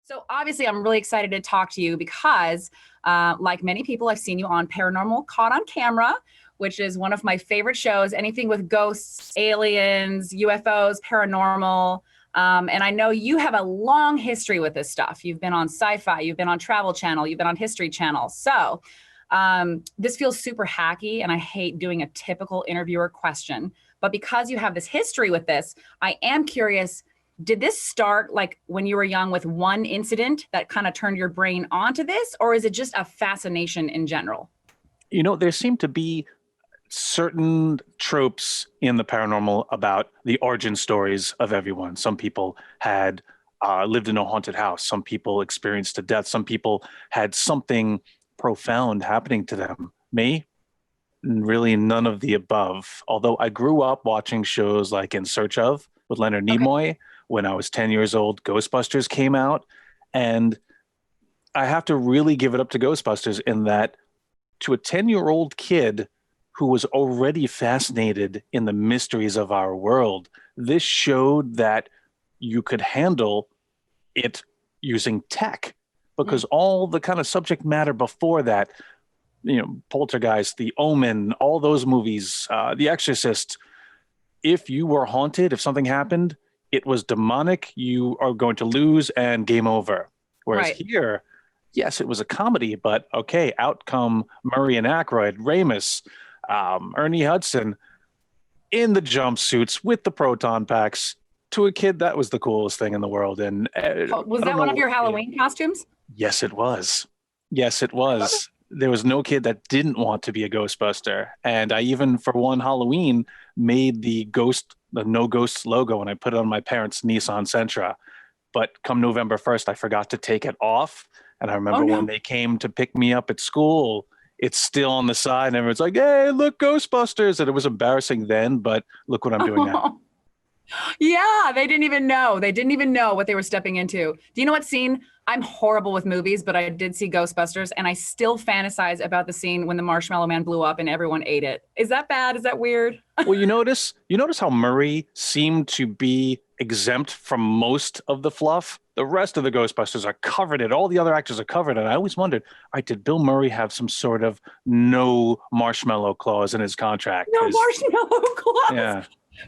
So obviously, I'm really excited to talk to you because, like many people, I've seen you on Paranormal Caught on Camera, which is one of my favorite shows. Anything with ghosts, aliens, UFOs, paranormal. And I know you have a long history with this stuff. You've been on Syfy, you've been on Travel Channel, you've been on History Channel. So this feels super hacky, and I hate doing a typical interviewer question. But because you have this history with this, I am curious, did this start like when you were young with one incident that kind of turned your brain onto this, or is it just a fascination in general? You know, there seem to be certain tropes in the paranormal about the origin stories of everyone. Some people had lived in a haunted house. Some people experienced a death. Some people had something profound happening to them. Me, really none of the above. Although I grew up watching shows like In Search Of with Leonard Okay. Nimoy. When I was 10 years old, Ghostbusters came out. And I have to really give it up to Ghostbusters in that to a 10-year-old kid who was already fascinated in the mysteries of our world, this showed that you could handle it using tech, because all the kind of subject matter before that, Poltergeist, The Omen, all those movies, The Exorcist, if you were haunted, if something happened, it was demonic, you are going to lose and game over. Whereas Right. here, yes, it was a comedy, but okay, out come Murray and Aykroyd, Ramis, Ernie Hudson in the jumpsuits with the proton packs. To a kid, that was the coolest thing in the world. And Was that one of your Halloween costumes? Yes, it was. Yes, it was. There was no kid that didn't want to be a Ghostbuster. And I even, for one Halloween, made the No Ghosts logo, and I put it on my parents' Nissan Sentra. But come November 1st, I forgot to take it off. And I remember when they came to pick me up at school, it's still on the side, and everyone's like, hey, look, Ghostbusters. And it was embarrassing then, but look what I'm doing now. Yeah, they didn't even know. They didn't even know what they were stepping into. Do you know what scene? I'm horrible with movies, but I did see Ghostbusters, and I still fantasize about the scene when the Marshmallow Man blew up and everyone ate it. Is that bad? Is that weird? Well, you notice how Murray seemed to be exempt from most of the fluff. The rest of the Ghostbusters are covered in. All the other actors are covered. And I always wondered, all right, did Bill Murray have some sort of no marshmallow clause in his contract? No marshmallow clause. Yeah.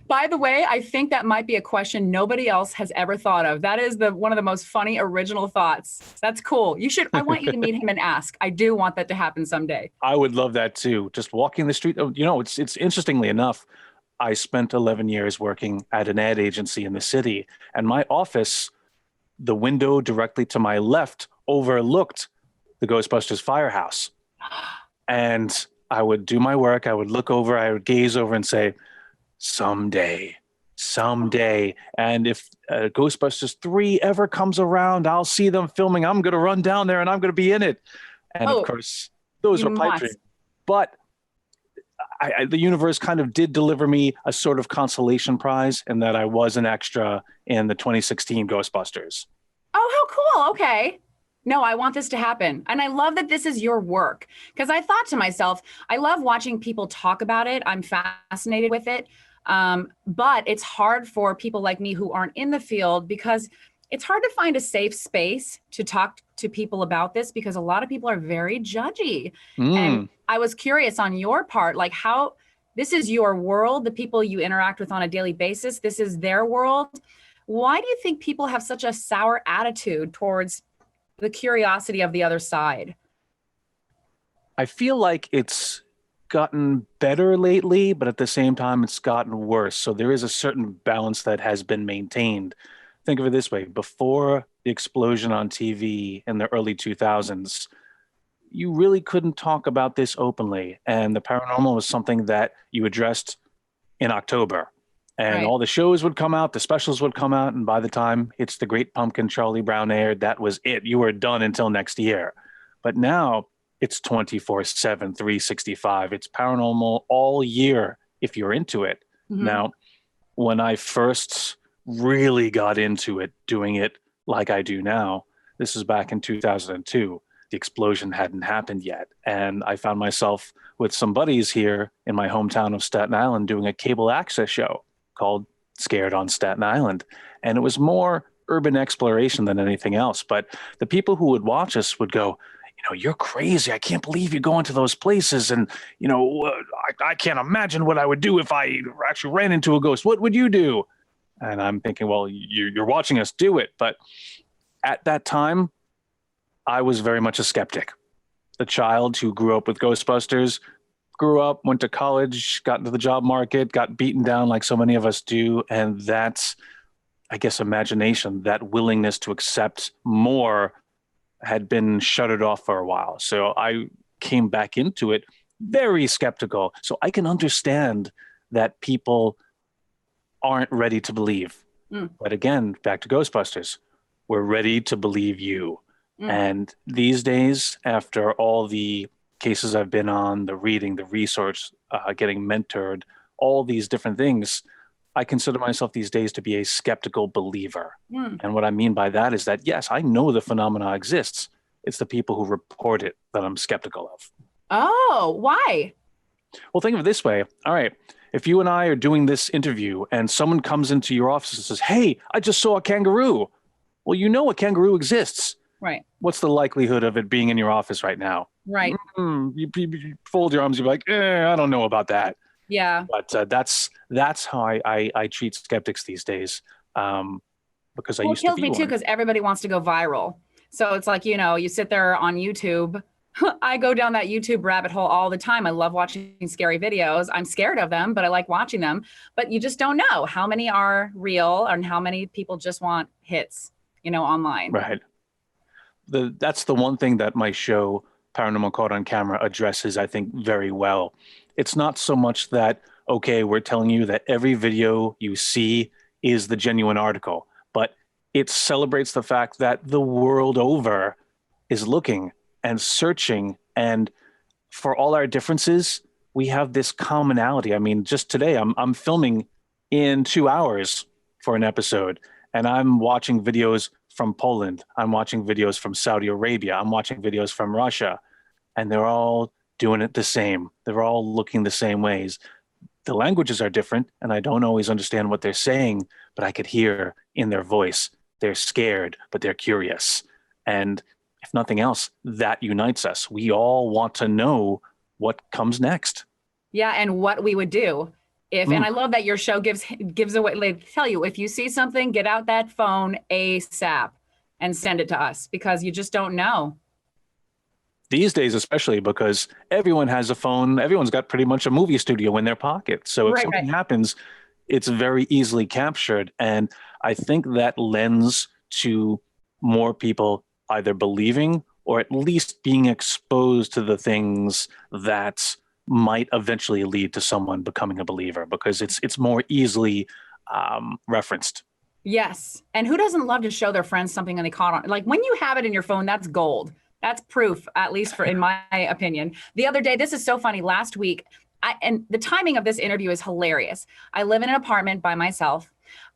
By the way, I think that might be a question nobody else has ever thought of. That is one of the most funny original thoughts. That's cool. I want you to meet him and ask. I do want that to happen someday. I would love that too. Just walking the street. It's interestingly enough, I spent 11 years working at an ad agency in the city, and my office, the window directly to my left overlooked the Ghostbusters firehouse. And I would do my work. I would look over, I would gaze over and say, someday. And if Ghostbusters 3 ever comes around, I'll see them filming. I'm going to run down there and I'm going to be in it. And of course, those were pipe dreams. But the universe kind of did deliver me a sort of consolation prize in that I was an extra in the 2016 Ghostbusters. Oh, how cool. Okay. No, I want this to happen. And I love that this is your work, because I thought to myself, I love watching people talk about it. I'm fascinated with it. But it's hard for people like me who aren't in the field, because it's hard to find a safe space to talk to people about this, because a lot of people are very judgy. And I was curious on your part, like how this is your world, the people you interact with on a daily basis, this is their world. Why do you think people have such a sour attitude towards the curiosity of the other side? I feel like it's gotten better lately, but at the same time, it's gotten worse. So there is a certain balance that has been maintained. Think of it this way. Before the explosion on TV in the early 2000s, you really couldn't talk about this openly. And the paranormal was something that you addressed in October. And all the shows would come out, the specials would come out, and by the time It's the Great Pumpkin, Charlie Brown aired, that was it. You were done until next year. But now it's 24/7, 365. It's paranormal all year if you're into it. Now, when I first really got into it, doing it like I do now, this was back in 2002. The explosion hadn't happened yet. And I found myself with some buddies here in my hometown of Staten Island doing a cable access show called Scared on Staten Island. And it was more urban exploration than anything else. But the people who would watch us would go, you're crazy. I can't believe you go into those places. And, I can't imagine what I would do if I actually ran into a ghost. What would you do? And I'm thinking, well, you're watching us do it. But at that time, I was very much a skeptic. The child who grew up with Ghostbusters, grew up, went to college, got into the job market, got beaten down like so many of us do. And that's, I guess, imagination, that willingness to accept more had been shuttered off for a while. So I came back into it very skeptical. So I can understand that people aren't ready to believe. But again, back to Ghostbusters, we're ready to believe you. And these days, after all the cases I've been on, the reading, the research, getting mentored, all these different things, I consider myself these days to be a skeptical believer. And what I mean by that is that, yes, I know the phenomena exists. It's the people who report it that I'm skeptical of. Oh, why? Well, think of it this way. All right. If you and I are doing this interview and someone comes into your office and says, hey, I just saw a kangaroo. Well, you know a kangaroo exists. Right. What's the likelihood of it being in your office right now? Right. You fold your arms, you're like, I don't know about that. Yeah. But that's how I treat skeptics these days, because I used to be one. It kills me too, because everybody wants to go viral. So it's like, you sit there on YouTube. I go down that YouTube rabbit hole all the time. I love watching scary videos. I'm scared of them, but I like watching them. But you just don't know how many are real and how many people just want hits, online. Right. That's the one thing that my show, Paranormal Caught on Camera, addresses, I think, very well. It's not so much that, okay, we're telling you that every video you see is the genuine article, but it celebrates the fact that the world over is looking and searching, and for all our differences, we have this commonality. I mean, just today, I'm filming in 2 hours for an episode, and I'm watching videos from Poland. I'm watching videos from Saudi Arabia. I'm watching videos from Russia, and they're all doing it the same. They're all looking the same ways. The languages are different, and I don't always understand what they're saying, but I could hear in their voice, they're scared, but they're curious. And if nothing else, that unites us. We all want to know what comes next. Yeah, and what we would do. And I love that your show gives away, they tell you, if you see something, get out that phone ASAP and send it to us, because you just don't know. These days, especially because everyone has a phone, everyone's got pretty much a movie studio in their pocket. So if something happens, it's very easily captured. And I think that lends to more people either believing or at least being exposed to the things that might eventually lead to someone becoming a believer, because it's more easily referenced. Yes. And who doesn't love to show their friends something and they caught on? Like, when you have it in your phone, that's gold. That's proof, at least in my opinion. The other day, this is so funny, last week, and the timing of this interview is hilarious. I live in an apartment by myself.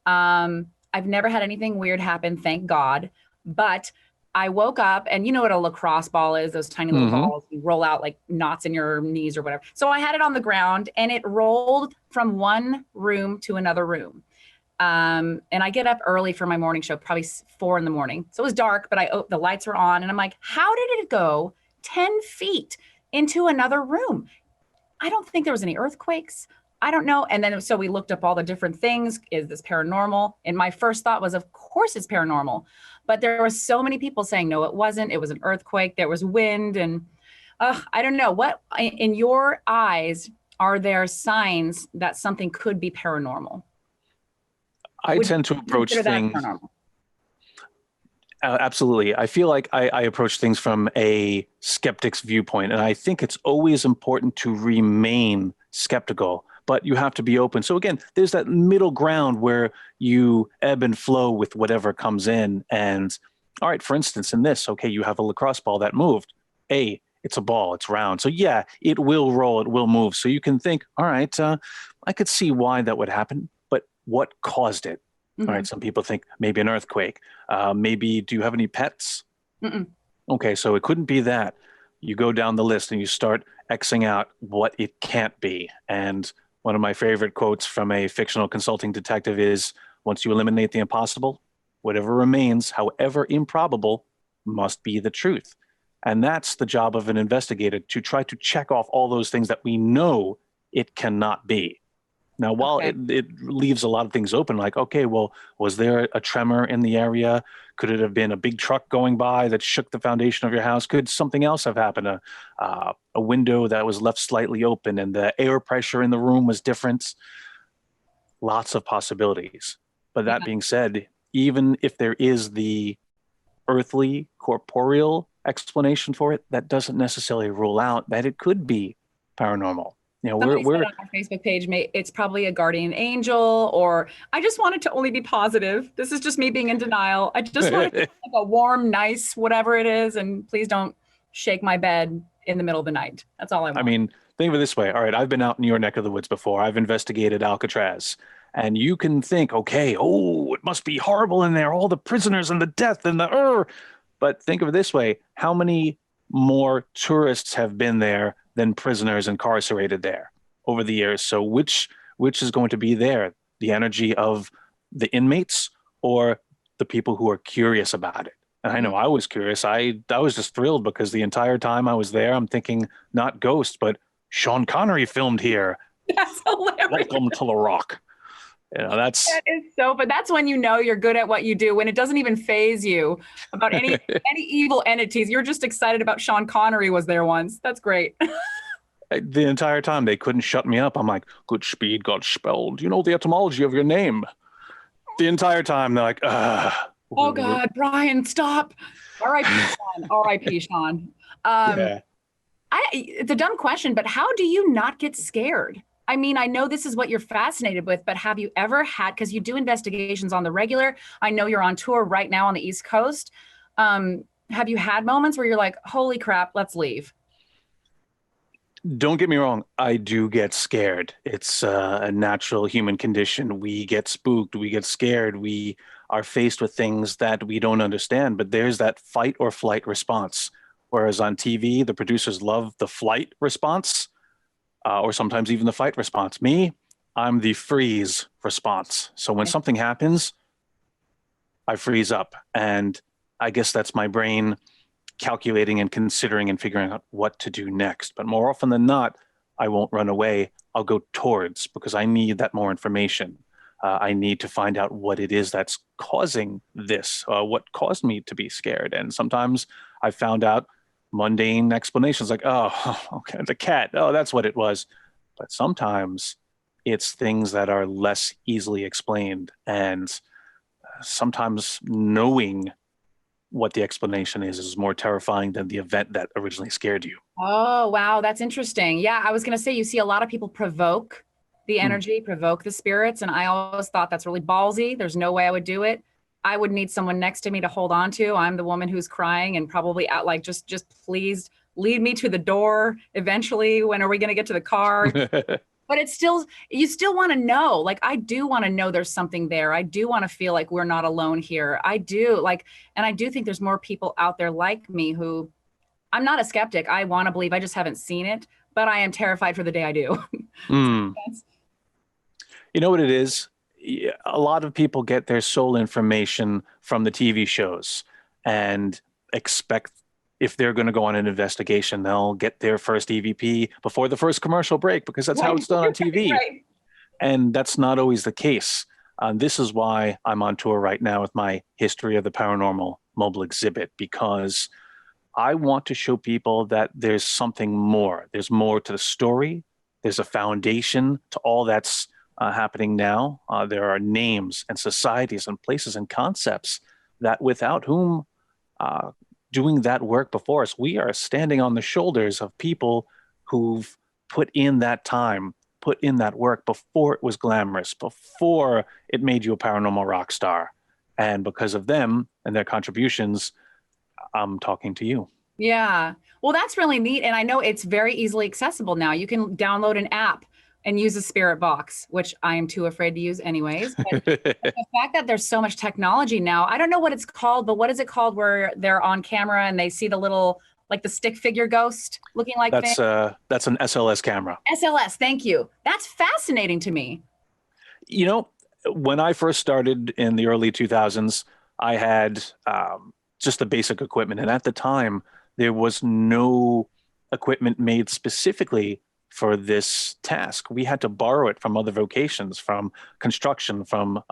I've never had anything weird happen, thank God. But I woke up, and you know what a lacrosse ball is, those tiny little balls, you roll out like knots in your knees or whatever. So I had it on the ground, and it rolled from one room to another room. And I get up early for my morning show, probably 4 a.m. So it was dark, but the lights were on, and I'm like, how did it go 10 feet into another room? I don't think there was any earthquakes. I don't know. And then, so we looked up all the different things. Is this paranormal? And my first thought was, of course it's paranormal. But there were so many people saying, no, it wasn't. It was an earthquake. There was wind. And I don't know. What, in your eyes, are there signs that something could be paranormal? I tend to approach things. Absolutely. I feel like I approach things from a skeptic's viewpoint, and I think it's always important to remain skeptical, but you have to be open. So again, there's that middle ground where you ebb and flow with whatever comes in. And all right, for instance, in this, okay, you have a lacrosse ball that moved. It's a ball, it's round. So yeah, it will roll, it will move. So you can think, all right, I could see why that would happen. What caused it? All right. Some people think maybe an earthquake. Maybe, do you have any pets? Okay. So it couldn't be that. You go down the list and you start Xing out what it can't be. And one of my favorite quotes from a fictional consulting detective is, once you eliminate the impossible, whatever remains, however improbable, must be the truth. And that's the job of an investigator, to try to check off all those things that we know it cannot be. Now, while it leaves a lot of things open, like, okay, well, was there a tremor in the area? Could it have been a big truck going by that shook the foundation of your house? Could something else have happened? A window that was left slightly open and the air pressure in the room was different? Lots of possibilities. But that being said, even if there is the earthly, corporeal explanation for it, that doesn't necessarily rule out that it could be paranormal. You know, Somebody we're said on our Facebook page, it's probably a guardian angel, or I just want it to only be positive. This is just me being in denial. I just want it to be like a warm, nice, whatever it is, and please don't shake my bed in the middle of the night. That's all I want. I mean, think of it this way. All right, I've been out in your neck of the woods before. I've investigated Alcatraz. And you can think, okay, oh, it must be horrible in there, all the prisoners and the death and the But think of it this way. How many more tourists have been there than prisoners incarcerated there over the years? So which is going to be there? The energy of the inmates or the people who are curious about it? And I know I was curious. I was just thrilled because the entire time I was there, I'm thinking not Ghost, but Sean Connery filmed here. That's hilarious. Welcome to the Rock. You know, that is but that's when you know you're good at what you do, when it doesn't even faze you about any evil entities. You're just excited about Sean Connery was there once. That's great. The entire time they couldn't shut me up. I'm like, good speed got spelled. You know the etymology of your name. The entire time they're like, oh God, Brian, stop. R.I.P. Sean. R.I.P. Sean. It's a dumb question, but how do you not get scared? I mean, I know this is what you're fascinated with, but have you ever had, because you do investigations on the regular, I know you're on tour right now on the East Coast. Have you had moments where you're like, holy crap, let's leave? Don't get me wrong. I do get scared. It's a natural human condition. We get spooked. We get scared. We are faced with things that we don't understand, but there's that fight or flight response. Whereas on TV, the producers love the flight response. Or sometimes even the fight response. Me, I'm the freeze response. So when something happens, I freeze up. And I guess that's my brain calculating and considering and figuring out what to do next. But more often than not, I won't run away. I'll go towards, because I need that more information. I need to find out what it is that's causing this, what caused me to be scared. And sometimes I found out mundane explanations like, oh, okay, the cat, oh, that's what it was. But sometimes it's things that are less easily explained, and sometimes knowing what the explanation is more terrifying than the event that originally scared you. Oh, wow, that's interesting. Yeah, I was going to say, you see a lot of people provoke the energy, provoke the spirits, and I always thought that's really ballsy. There's no way I would do it. I would need someone next to me to hold on to. I'm the woman who's crying and probably out like, just please lead me to the door eventually. When are we going to get to the car? But it's still, you still want to know. Like, I do want to know there's something there. I do want to feel like we're not alone here. I do like, and I do think there's more people out there like me who, I'm not a skeptic. I want to believe, I just haven't seen it, but I am terrified for the day I do. You know what it is? A lot of people get their sole information from the TV shows and expect, if they're going to go on an investigation, they'll get their first EVP before the first commercial break, because that's how it's done on TV. Right. And that's not always the case. This is why I'm on tour right now with my History of the Paranormal mobile exhibit, because I want to show people that there's something more. There's more to the story. There's a foundation to all that's happening now. There are names and societies and places and concepts that without whom doing that work before us, we are standing on the shoulders of people who've put in that time, put in that work before it was glamorous, before it made you a paranormal rock star. And because of them and their contributions, I'm talking to you. Yeah. Well, that's really neat. And I know it's very easily accessible now. You can download an app and use a spirit box, which I am too afraid to use anyways. But the fact that there's so much technology now, I don't know what it's called, but what is it called where they're on camera and they see the little, like the stick figure ghost looking like that's an SLS camera. SLS, thank you. That's fascinating to me. You know, when I first started in the early 2000s, I had just the basic equipment. And at the time, there was no equipment made specifically for this task. We had to borrow it from other vocations, from construction, from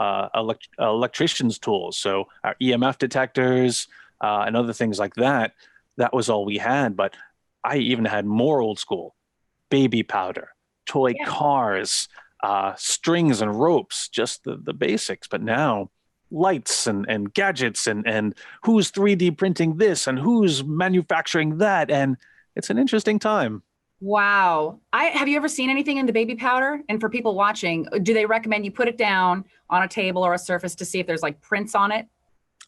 electricians' tools. So our EMF detectors and other things like that. That was all we had. But I even had more old school baby powder, toy cars, strings and ropes, just the basics. But now lights and gadgets and who's 3D printing this and who's manufacturing that. And it's an interesting time. Wow. Have you ever seen anything in the baby powder? And for people watching, do they recommend you put it down on a table or a surface to see if there's like prints on it?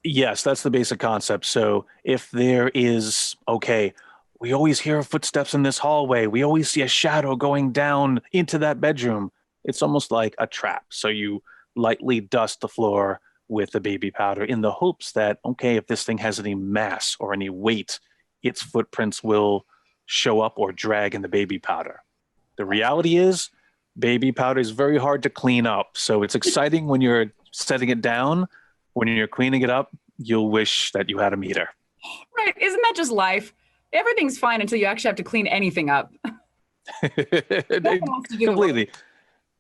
Yes, that's the basic concept. So if there is, okay, we always hear footsteps in this hallway, we always see a shadow going down into that bedroom, it's almost like a trap. So you lightly dust the floor with the baby powder in the hopes that, okay, if this thing has any mass or any weight, its footprints will show up or drag in the baby powder. The reality is, baby powder is very hard to clean up. So it's exciting when you're setting it down. When you're cleaning it up, you'll wish that you had a meter. Right. Isn't that just life? Everything's fine until you actually have to clean anything up. Completely.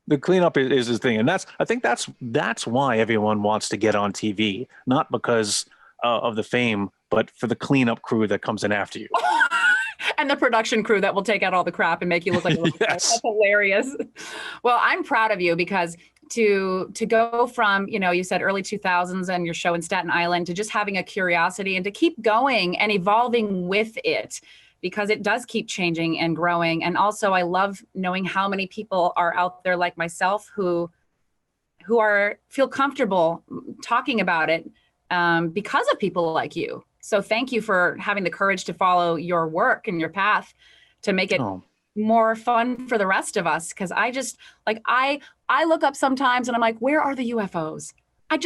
The cleanup is his thing. And I think that's why everyone wants to get on TV, not because of the fame, but for the cleanup crew that comes in after you. And the production crew that will take out all the crap and make you look like a little Yes. That's hilarious. Well, I'm proud of you because to go from, you said early 2000s and your show in Staten Island to just having a curiosity and to keep going and evolving with it, because it does keep changing and growing. And also I love knowing how many people are out there like myself who feel comfortable talking about it because of people like you. So thank you for having the courage to follow your work and your path to make it more fun for the rest of us. Because I just I look up sometimes and I'm like, where are the UFOs? I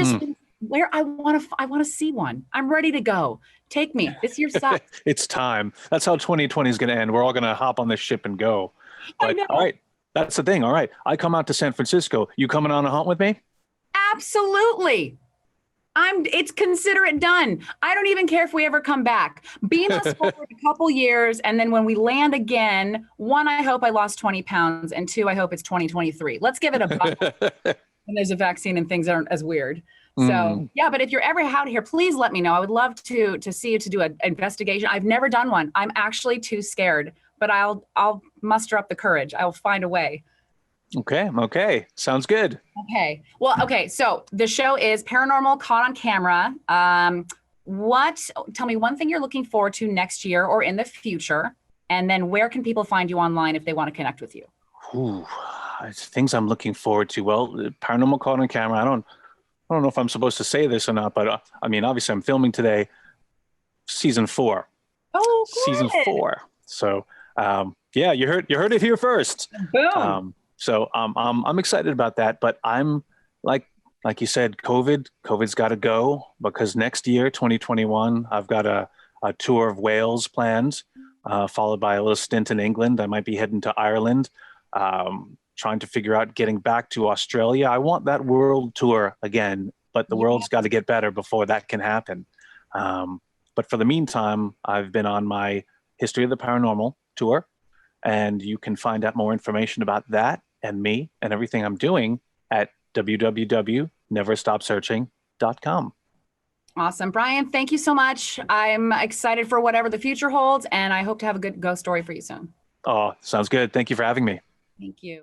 want to see one. I'm ready to go. Take me. This year sucks. It's time. That's how 2020 is going to end. We're all going to hop on this ship and go. But all right, that's the thing. All right, I come out to San Francisco. You coming on a hunt with me? Absolutely. It's consider it done. I don't even care if we ever come back. Beam us forward a couple years. And then when we land again, one, I hope I lost 20 pounds. And two, I hope it's 2023. Let's give it a buck. And there's a vaccine and things aren't as weird. So yeah, but if you're ever out here, please let me know. I would love to see you to do an investigation. I've never done one. I'm actually too scared, but I'll muster up the courage. I'll find a way. Okay. Sounds good. Okay. Well, okay. So the show is Paranormal Caught on Camera. Tell me one thing you're looking forward to next year or in the future, and then where can people find you online if they want to connect with you? Ooh, things I'm looking forward to. Well, Paranormal Caught on Camera. I don't know if I'm supposed to say this or not, but I mean, obviously I'm filming today, season 4. Oh, good. Season 4. So, yeah, you heard it here first. Boom. So I'm excited about that, but I'm like you said, COVID's got to go, because next year, 2021, I've got a tour of Wales planned, followed by a little stint in England. I might be heading to Ireland, trying to figure out getting back to Australia. I want that world tour again, but the world's got to get better before that can happen. But for the meantime, I've been on my History of the Paranormal tour, and you can find out more information about that and me and everything I'm doing at www.neverstopsearching.com. Awesome. Brian, thank you so much. I'm excited for whatever the future holds, and I hope to have a good ghost story for you soon. Oh, sounds good. Thank you for having me. Thank you.